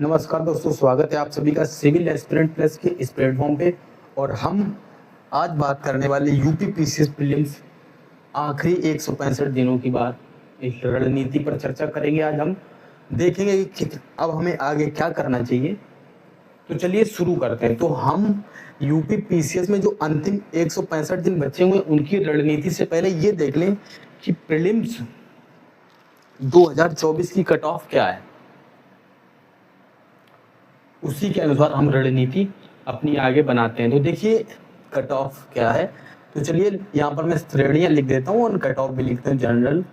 नमस्कार दोस्तों, स्वागत है आप सभी का सिविल एस्पिरेंट प्लस के इस प्लेटफॉर्म पे। और हम आज बात करने वाले यूपी पीसीएस प्रीलिम्स आखिरी 165 दिनों की बात इस रणनीति पर चर्चा करेंगे। आज हम देखेंगे कि अब हमें आगे क्या करना चाहिए। तो चलिए शुरू करते हैं। तो हम यूपी पीसीएस में जो अंतिम 165 दिन बचे हुए उनकी रणनीति से पहले ये देख लें कि प्रीलिम्स 2024 की कट ऑफ क्या है, उसी के अनुसार हम रणनीति अपनी आगे बनाते हैं। तो देखिए कट ऑफ क्या है। तो चलिए यहाँ पर मैं श्रेणियाँ लिख देता हूँ और कट ऑफ भी लिखते हैं। General,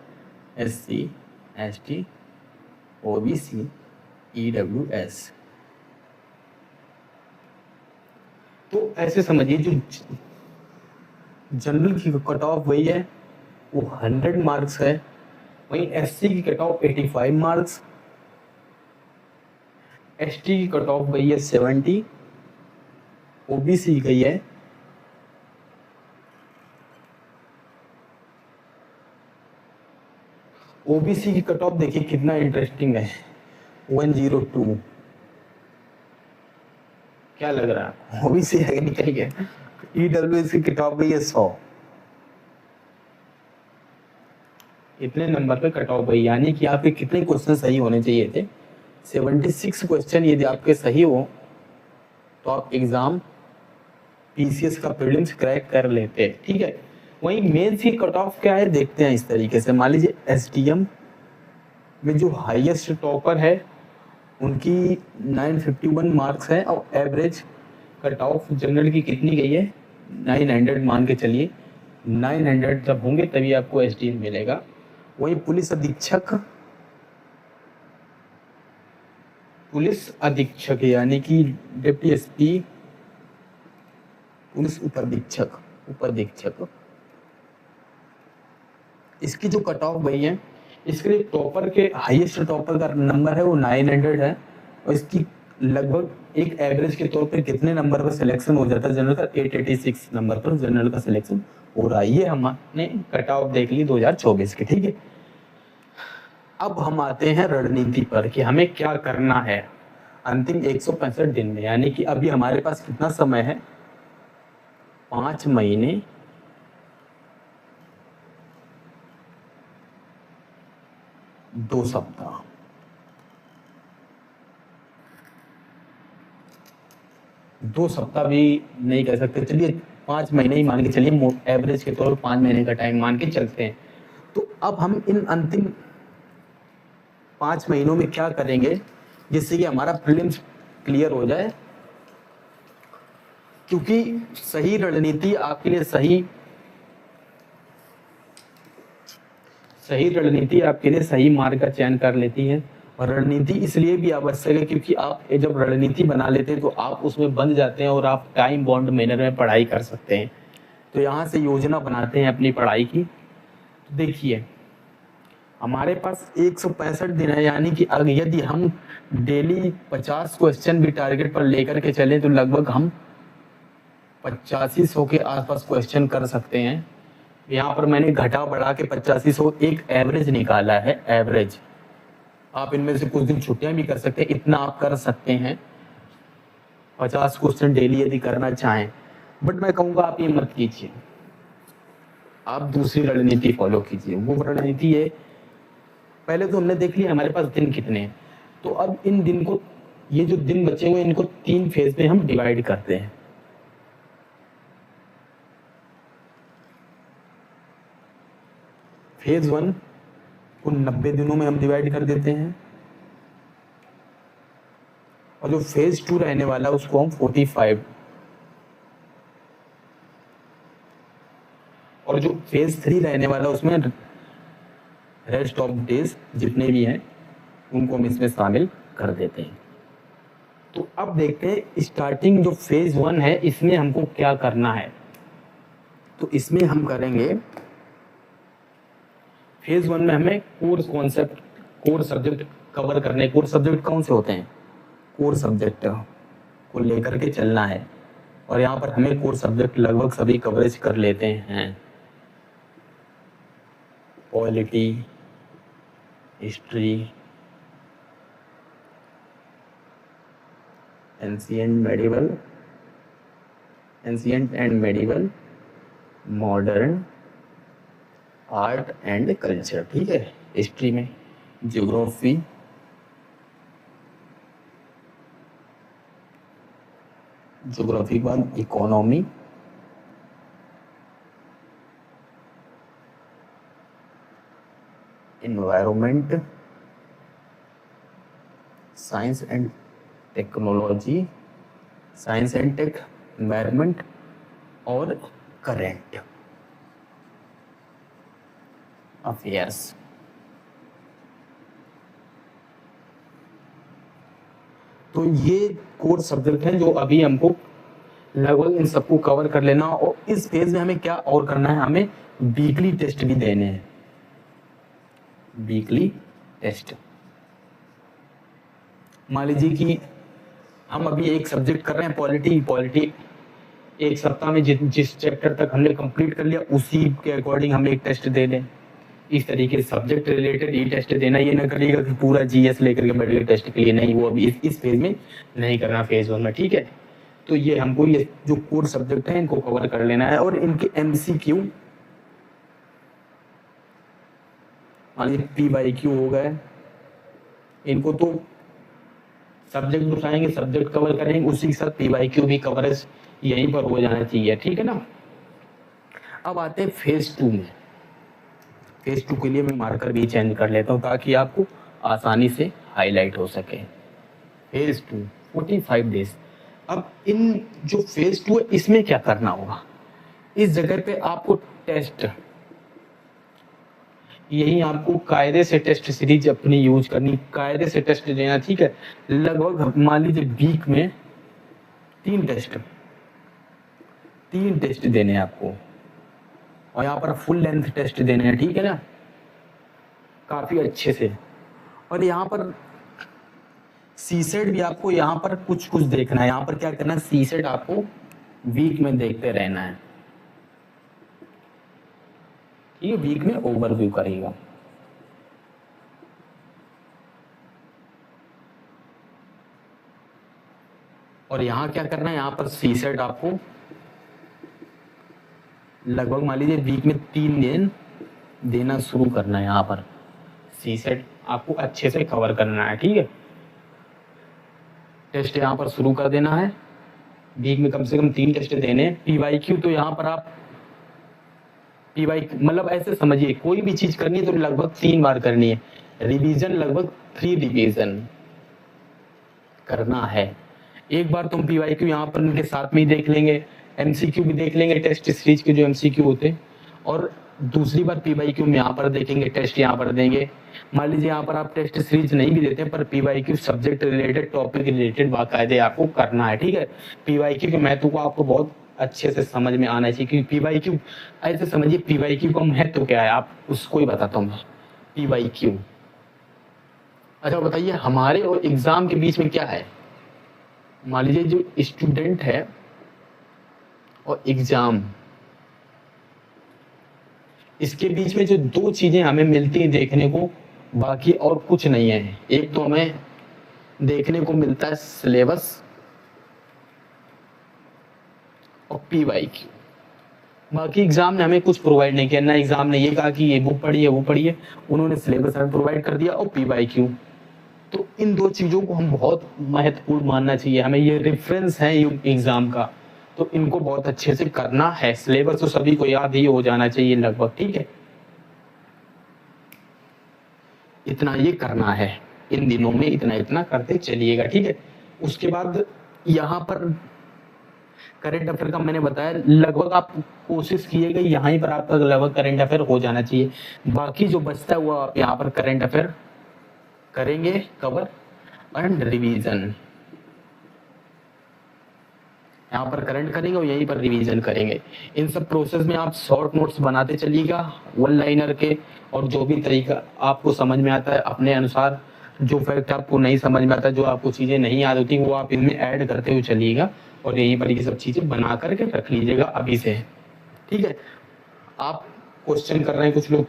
SC, ST, OBC, EWS। तो ऐसे समझिए जो जनरल की कट ऑफ वही है, वो 100 मार्क्स है। वहीं SC की कट ऑफ 85 मार्क्स, ST की कट ऑफ गई है 70, OBC गई है OBC की कट ऑफ देखिए कितना इंटरेस्टिंग है, 102। क्या लग रहा है, OBC आगे निकल गया। EWS की कट ऑफ गई है 100। इतने नंबर पे कट ऑफ गई, यानी कि आपके कितने क्वेश्चन सही होने चाहिए थे, 76 क्वेश्चन यदि आपके सही हो तो आप एग्जाम पीसीएस का प्रीलिम्स क्रैक कर लेते हैं। ठीक है। वहीं मेंस की कट ऑफ क्या है देखते हैं इस तरीके से। मान लीजिए एसडीएम में जो हाईएस्ट टॉपर है उनकी 951 मार्क्स है और एवरेज कट ऑफ जनरल की कितनी गई है, 900 मान के चलिए। 900 जब होंगे तभी आपको एसडीएम मिलेगा। वहीं पुलिस अधीक्षक यानी कि डिप्टी एसपी, पुलिस उपाधीक्षक, इसकी जो कट ऑफ गई है, इसके लिए टॉपर के हाईएस्ट टॉपर का नंबर है वो 900 है। और इसकी लगभग एक एवरेज के तौर पे कितने नंबर पर सिलेक्शन हो जाता है जनरल का, 886 नंबर पर जनरल का सिलेक्शन हो रहा है। ये हमने कट ऑफ देख ली 2024 की। ठीक है। अब हम आते हैं रणनीति पर कि हमें क्या करना है अंतिम 165 दिन में। यानी कि अभी हमारे पास कितना समय है, 5 महीने 2 सप्ताह। दो सप्ताह भी नहीं कह सकते, चलिए 5 महीने ही मान के चलिए, एवरेज के तौर पर 5 महीने का टाइम मान के चलते हैं। तो अब हम इन अंतिम 5 महीनों में क्या करेंगे जिससे कि हमारा प्रीलिम्स क्लियर हो जाए। क्योंकि सही रणनीति आपके लिए सही मार्ग का चयन कर लेती है। और रणनीति इसलिए भी आवश्यक है क्योंकि आप जब रणनीति बना लेते हैं तो आप उसमें बंध जाते हैं और आप टाइम बाउंड मैनर में पढ़ाई कर सकते हैं। तो यहाँ से योजना बनाते हैं अपनी पढ़ाई की। तो देखिए हमारे पास 165 दिन है, यानी कि अगर यदि हम डेली 50 क्वेश्चन भी टारगेट पर लेकर के चलें तो लगभग हम 8500 के आसपास क्वेश्चन कर सकते हैं। यहाँ पर मैंने घटा बढ़ा के 8500 एक एवरेज निकाला है। एवरेज आप इनमें से कुछ दिन छुट्टियां भी कर सकते हैं, इतना आप कर सकते हैं 50 क्वेश्चन डेली यदि करना चाहें। बट मैं कहूँगा आप ये मत कीजिए, आप दूसरी रणनीति फॉलो कीजिए। वो रणनीति है, पहले तो हमने देख लिया हमारे पास दिन कितने हैं। तो अब इन दिन को, ये जो दिन बचे हुए इनको 3 फेज में हम डिवाइड करते हैं। फेज 1 को 90 दिनों में हम डिवाइड कर देते हैं और जो फेज 2 रहने वाला है उसको हम 45, और जो फेज 3 रहने वाला है उसमें रेस्ट ऑफ डेज जितने भी हैं उनको हम इसमें शामिल कर देते हैं। तो अब देखते हैं स्टार्टिंग जो फेज 1 है इसमें हमको क्या करना है। तो इसमें हम करेंगे, फेज 1 में हमें core concept, core subject cover करने। कोर सब्जेक्ट कौन से होते हैं, कोर सब्जेक्ट को लेकर के चलना है। और यहाँ पर हमें कोर सब्जेक्ट लगभग सभी कवरेज कर लेते हैं। Polity, history, ancient and medieval, modern, art and culture, ठीक है। हिस्ट्री में ज्योग्राफी, के बाद economy, environment, science and technology, science and tech, environment और करेंट अफेयर्स। तो ये कोर सब्जेक्ट हैं जो अभी हमको लगभग इन सबको कवर कर लेना। और इस फेज में हमें क्या और करना है, हमें वीकली टेस्ट भी देने हैं, वीकली टेस्ट। मान लीजिए कि हम अभी एक सब्जेक्ट कर रहे हैं पॉलिटी, एक सप्ताह में जिस चैप्टर तक हमने कंप्लीट कर लिया उसी के अकॉर्डिंग हम एक टेस्ट दे दें। इस तरीके से सब्जेक्ट रिलेटेड ये टेस्ट देना, ये ना करिएगा कि पूरा जीएस लेकर के बैठिए टेस्ट के लिए, नहीं, वो अभी इस फेज में नहीं करना, फेज 1 में, ठीक है। तो ये हमको ये जो कोर सब्जेक्ट है इनको कवर कर लेना है। और इनके एमसीक्यू, मान लीजिए पीवाईक्यू हो गए, इनको तो सब्जेक्ट उठाएंगे, सब्जेक्ट कवर करेंगे, उसी के साथ पीवाईक्यू भी कवरेज यहीं पर हो जाना चाहिए, ठीक है ना। अब आते हैं फेज 2 में। फेज 2 के लिए मैं मार्कर भी चेंज कर लेता हूँ ताकि आपको आसानी से हाईलाइट हो सके। Phase 2 45 days. अब इन जो फेज 2 है इसमें क्या करना होगा, इस जगह पे आपको टेस्ट, यही आपको कायदे से टेस्ट सीरीज अपनी यूज करनी, कायदे से टेस्ट देना, ठीक है। लगभग मान लीजिए वीक में 3 टेस्ट देने हैं आपको, और यहाँ पर फुल लेंथ टेस्ट देने हैं, ठीक है ना, काफी अच्छे से। और यहाँ पर सीसेट भी आपको यहाँ पर कुछ देखना है। यहाँ पर क्या करना है, सीसेट आपको वीक में देखते रहना है, ये वीक में ओवरव्यू करेगा। और यहाँ क्या करना है, यहाँ पर सीसेट आपको लगभग मान लीजिए वीक में 3 दिन देना शुरू करना है। यहाँ पर सीसेट आपको अच्छे से कवर करना है, ठीक है। टेस्ट यहाँ पर शुरू कर देना है, वीक में कम से कम 3 टेस्ट देने। पीवाईक्यू तो यहाँ पर आप मतलब ऐसे समझिए, कोई भी चीज करनी है तो लगभग 3 बार करनी है। रिवीजन लगभग 3 रिवीजन करना है। एक बार तुम पीवाईक्यू यहाँ पर इनके साथ में ही देख लेंगे, एमसीक्यू भी देख लेंगे, टेस्ट सीरीज के जो एमसीक्यू होते हैं, और दूसरी बार पीवाईक्यू में यहाँ पर देखेंगे, टेस्ट यहाँ पर देंगे। मान लीजिए यहाँ पर आप टेस्ट सीरीज नहीं भी देते हैं, पर PYQ subject related, topic related बाकायदे आपको करना है, ठीक है। पीवाईक्यू के महत्व को आपको बहुत अच्छे से समझ में आना चाहिए, क्योंकि पीवाईक्यू ऐसे समझिए, पीवाईक्यू का महत्व क्या है, आप उसको ही बताता हूँ। पीवाईक्यू, अच्छा बताइए, हमारे और एग्जाम के बीच में क्या है। मान लीजिए जो स्टूडेंट है और एग्जाम, इसके बीच में जो 2 चीजें हमें मिलती हैं देखने को, बाकी और कुछ नहीं है। एक तो हमें देखने को मिलता है सिलेबस और पीवाईक्यू। बाकी एग्जाम ने हमें कुछ प्रोवाइड नहीं किया, ना एग्जाम ने ये कहा कि ये बुक पढ़िए वो पढ़िए, उन्होंने सिलेबस हमें प्रोवाइड कर दिया और पीवाईक्यू। तो इन 2 चीजों को हम बहुत महत्वपूर्ण मानना चाहिए, हमें ये रेफरेंस है एग्जाम का, तो इनको बहुत अच्छे से करना है। सिलेबस तो सभी को याद ही हो जाना चाहिए लगभग, ठीक है। इतना ये करना है इन दिनों में, इतना करते चलिएगा, ठीक है। उसके बाद यहाँ पर करंट अफेयर का मैंने बताया, लगभग आप कोशिश कीजिएगा यहाँ पर आपका लगभग करंट अफेयर हो जाना चाहिए। बाकी जो बचता हुआ आप यहाँ पर करंट अफेयर करेंगे कवर एंड रिवीजन, यहाँ पर करंट करेंगे और यहीं पर रिवीजन करेंगे। इन सब प्रोसेस में आप शॉर्ट नोट्स बनाते चलिएगा 1 लाइनर के, और जो भी तरीका आपको समझ में आता है अपने अनुसार, जो फैक्ट आपको नहीं समझ में आता, जो आपको चीज़ें नहीं याद होती, वो आप इनमें ऐड करते हुए चलिएगा, और यहीं पर ये सब चीज़ें बना करके रख लीजिएगा अभी से, ठीक है। आप क्वेश्चन कर रहे हैं कुछ लोग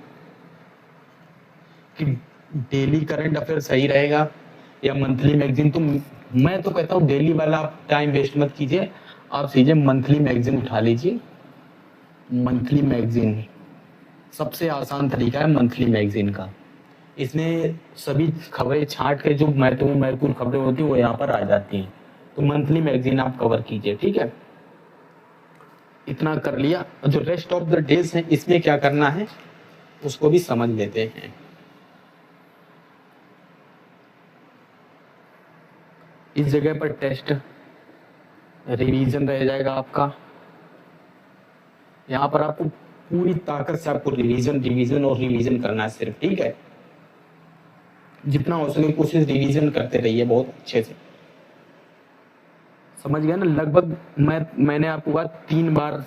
कि डेली करंट अफेयर सही रहेगा या मंथली मैगजीन, तो मैं तो कहता हूँ डेली वाला आप टाइम वेस्ट मत कीजिए, आप सीधे मंथली मैगजीन उठा लीजिए। मंथली मैगजीन सबसे आसान तरीका है मंथली मैगजीन का। इसमें सभी खबरें छांट के जो महत्वपूर्ण महत्वपूर्ण खबरें होती है वो यहाँ पर आ जाती हैं। तो मंथली मैगजीन आप कवर कीजिए, ठीक है। इतना कर लिया, जो रेस्ट ऑफ द डेज हैं इसमें क्या करना है उसको भी समझ लेते हैं। इस जगह पर टेस्ट रिवीजन रह जाएगा आपका। यहाँ पर आपको पूरी ताकत से आपको रिवीजन रिवीजन और रिवीजन करना है सिर्फ, ठीक है। जितना हो सके कोशिश रिवीजन करते रहिए बहुत अच्छे से, समझ गया ना। लगभग मैंने आपको कहा 3 बार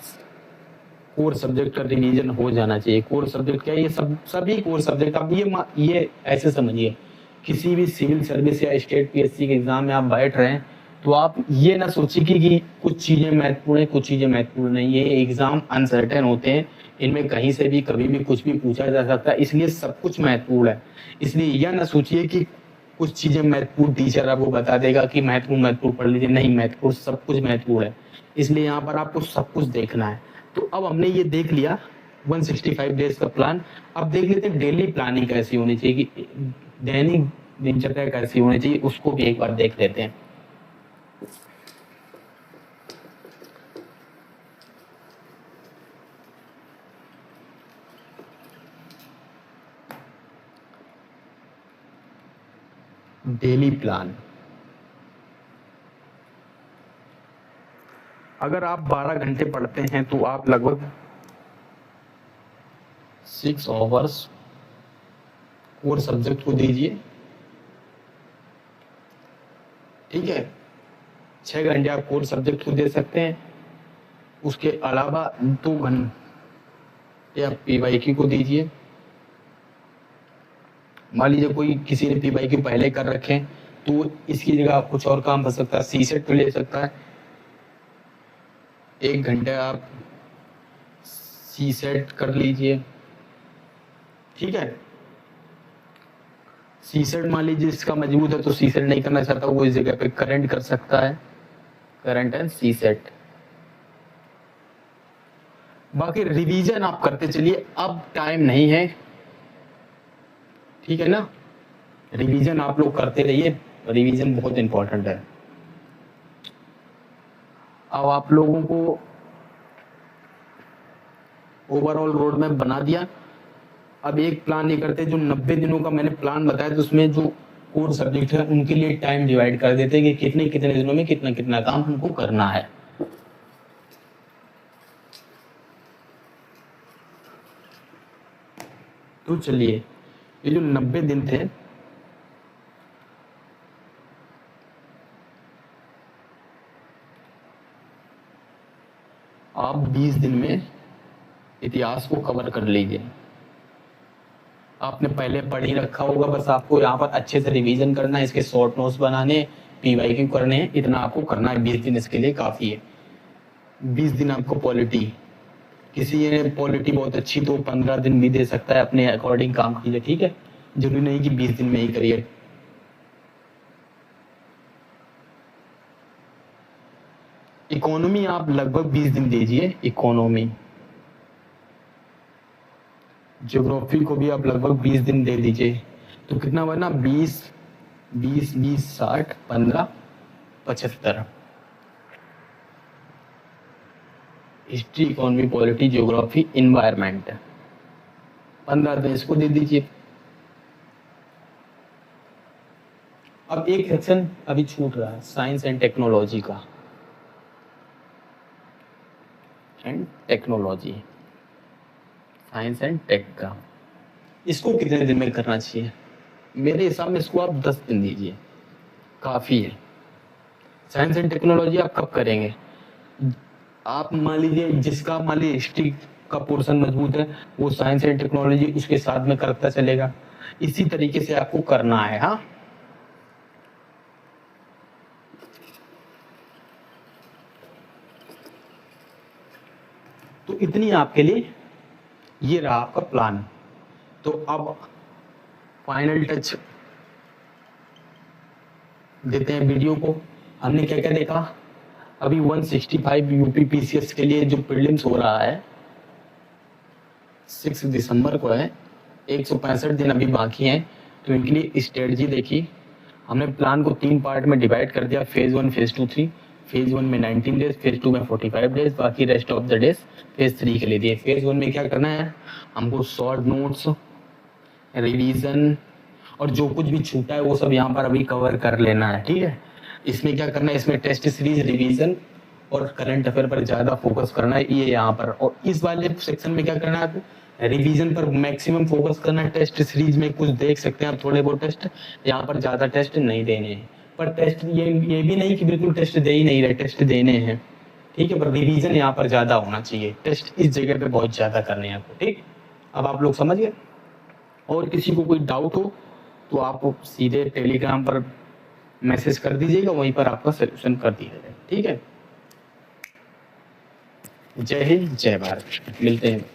कोर सब्जेक्ट का रिवीजन हो जाना चाहिए। कोर सब्जेक्ट क्या है, ये सभी कोर सब्जेक्ट। आप ये ऐसे समझिए, किसी भी सिविल सर्विस या स्टेट पीएससी के एग्जाम में आप बैठ रहे हैं तो आप ये ना सोचिए कि कुछ चीजें महत्वपूर्ण है कुछ चीजें महत्वपूर्ण नहीं। ये एग्जाम अनसर्टेन होते हैं, इनमें कहीं से भी कभी भी कुछ भी पूछा जा सकता है, इसलिए सब कुछ महत्वपूर्ण है। इसलिए यह ना सोचिए कि कुछ चीजें महत्वपूर्ण टीचर आपको बता देगा कि महत्वपूर्ण पढ़ लीजिए, नहीं, महत्वपूर्ण सब कुछ महत्वपूर्ण है। इसलिए यहाँ पर आपको सब कुछ देखना है। तो अब हमने ये देख लिया 165 डेज का प्लान। अब देख लेते हैं डेली प्लानिंग कैसी होनी चाहिए, कि दैनिक दिनचर्या कैसी होनी चाहिए, उसको भी एक बार देख लेते हैं। डेली प्लान, अगर आप 12 घंटे पढ़ते हैं तो आप लगभग 6 आवर्स कोर सब्जेक्ट को दीजिए, ठीक है। 6 घंटे आप कोर सब्जेक्ट को दे सकते हैं। उसके अलावा 2 घंटे आप पीवाईक्यू को दीजिए। मान लीजिए कोई किसी ने पीवाईक्यू पहले कर रखे हैं तो इसकी जगह आप कुछ और काम कर सकता है, सी सेट पे ले सकता है। 1 घंटे आप सी सेट कर लीजिए, ठीक है। सी सेट मान लीजिए इसका मजबूत है तो सी सेट नहीं करना चाहता, वो इस जगह पे करंट कर सकता है, करंट एंड सी सेट। बाकी रिवीजन आप करते चलिए, अब टाइम नहीं है, ठीक है ना। रिवीजन आप लोग करते रहिए, रिवीजन बहुत इंपॉर्टेंट है। अब आप लोगों को ओवरऑल रोड मैप बना दिया। अब एक प्लान ये करते हैं, जो 90 दिनों का मैंने प्लान बताया तो उसमें जो कोर सब्जेक्ट है उनके लिए टाइम डिवाइड कर देते हैं कि कितने कितने दिनों में कितना कितना काम हमको करना है। तो चलिए, ये जो 90 दिन थे, आप 20 दिन में इतिहास को कवर कर लीजिए। आपने पहले पढ़ ही रखा होगा, बस आपको यहाँ पर अच्छे से रिवीजन करना है, इसके शॉर्ट नोट्स बनाने, पीवाईक्यू करने हैं, इतना आपको करना है। 20 दिन इसके लिए काफ़ी है। 20 दिन आपको पॉलिटी, किसी ने पॉलिटी बहुत अच्छी तो 15 दिन भी दे सकता है, अपने अकॉर्डिंग काम कीजिए, ठीक है। जरूरी नहीं कि 20 दिन में ही करिए। इकोनॉमी आप लगभग 20 दिन दीजिए, इकोनॉमी। ज्योग्राफी को भी आप लगभग 20 दिन दे दीजिए, तो कितना बना 20 20 20 60 15 75। History, economy, polity, geography, environment 15 दिन इसको दे दीजिए। अब एक सेक्शन अभी छूट रहा है, साइंस एंड टेक्नोलॉजी का, and technology, science and tech का। इसको कितने दिन में करना चाहिए? मेरे हिसाब में इसको आप 10 दिन दीजिए, काफ़ी है। साइंस एंड टेक्नोलॉजी आप कब करेंगे? आप मान लीजिए जिसका मान लीजिए हिस्ट्री का पोर्शन मजबूत है वो साइंस एंड टेक्नोलॉजी उसके साथ में करता चलेगा। इसी तरीके से आपको करना है। हाँ, तो इतनी आपके लिए ये रहा आपका प्लान। तो अब फाइनल टच देते हैं वीडियो को। हमने क्या क्या देखा, अभी 165 यूपी पीसीएस के लिए जो प्रीलिम्स हो रहा है 6 दिसंबर को है, 165 दिन अभी बाकी हैं, तो इनके लिए स्ट्रेटजी देखी। हमने प्लान को 3 पार्ट में डिवाइड कर दिया, फेज 1, फेज 2, 3। फेज 1 में 19 डेज, फेज 2 में 45 डेज, बाकी rest of the days phase 3 के लिए दिए। फेज 1 में क्या करना है, हमको शॉर्ट नोट्स, रिवीजन और जो कुछ भी छूटा है वो सब यहाँ पर अभी कवर कर लेना है, ठीक है। इसमें क्या करना है, इसमें टेस्ट सीरीज, रिवीजन और करंट अफेयर पर ज़्यादा फोकस करना है, ये यहाँ पर। और इस वाले सेक्शन में क्या करना है आपको, रिवीजन पर मैक्सिमम फोकस करना है। टेस्ट सीरीज में कुछ देख सकते हैं आप, थोड़े बहुत टेस्ट, यहाँ पर ज़्यादा टेस्ट नहीं देने हैं। पर टेस्ट ये भी नहीं कि बिल्कुल टेस्ट दे ही नहीं रहे, टेस्ट देने हैं, ठीक है। पर रिवीजन यहाँ पर ज़्यादा होना चाहिए, टेस्ट इस जगह पे बहुत ज़्यादा करने हैं आपको, ठीक। अब आप लोग समझ गए। और किसी को कोई डाउट हो तो आप सीधे टेलीग्राम पर मैसेज कर दीजिएगा, वहीं पर आपका सोल्यूशन कर दिया जाएगा, ठीक है। जय हिंद, जय भारत, मिलते हैं।